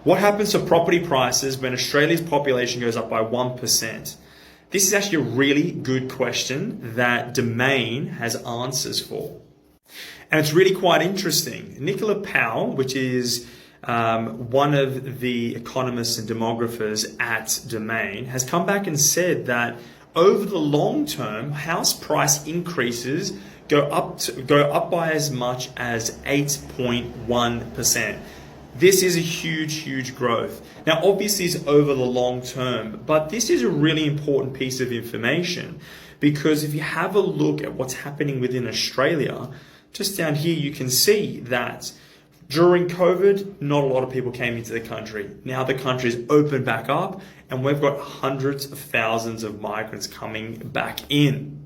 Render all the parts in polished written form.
What happens to property prices when Australia's population goes up by 1%? This is actually a really good question that Domain has answers for. And it's really quite interesting. Nicola Powell, which is one of the economists and demographers at Domain, has come back and said that over the long term, house price increases go up by as much as 8.1%. This is a huge growth. Now, obviously, it's over the long term, but this is a really important piece of information because if you have a look at what's happening within Australia, just down here, you can see that during COVID, not a lot of people came into the country. Now the country's opened back up and we've got hundreds of thousands of migrants coming back in.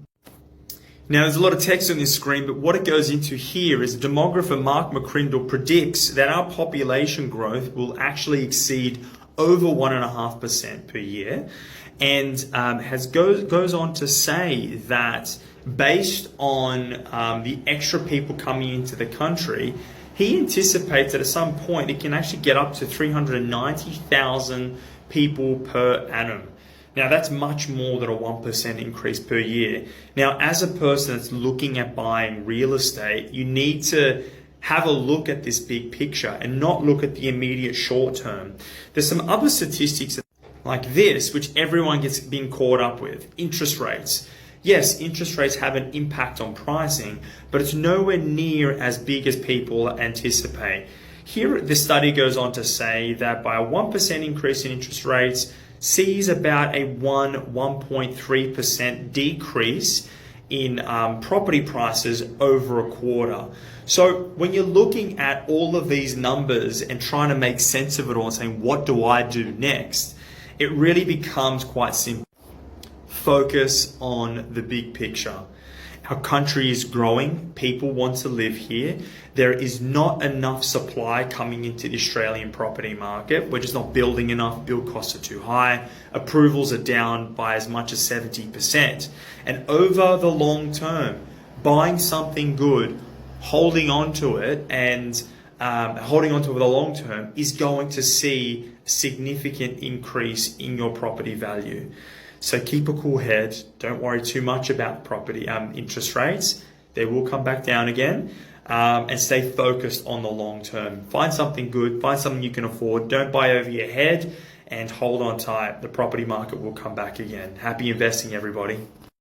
Now, there's a lot of text on this screen, but what it goes into here is demographer Mark McCrindle predicts that our population growth will actually exceed over 1.5% per year, and goes on to say that based on the extra people coming into the country, he anticipates that at some point it can actually get up to 390,000 people per annum. Now, that's much more than a 1% increase per year. Now, as a person that's looking at buying real estate, you need to have a look at this big picture and not look at the immediate short term. There's some other statistics like this, which everyone gets being caught up with. Interest rates. Yes, interest rates have an impact on pricing, but it's nowhere near as big as people anticipate. Here, the study goes on to say that by a 1% increase in interest rates, sees about a 1.3% decrease in property prices over a quarter. So when you're looking at all of these numbers and trying to make sense of it all and saying, what do I do next? It really becomes quite simple. Focus on the big picture. Our country is growing. People want to live here. There is not enough supply coming into the Australian property market. We're just not building enough. Build costs are too high. Approvals are down by as much as 70%. And over the long term, buying something good, holding on to it, and holding on to it for the long term is going to see significant increase in your property value. So keep a cool head. Don't worry too much about property interest rates. They will come back down again. And stay focused on the long term. Find something good. Find something you can afford. Don't buy over your head and hold on tight. The property market will come back again. Happy investing, everybody.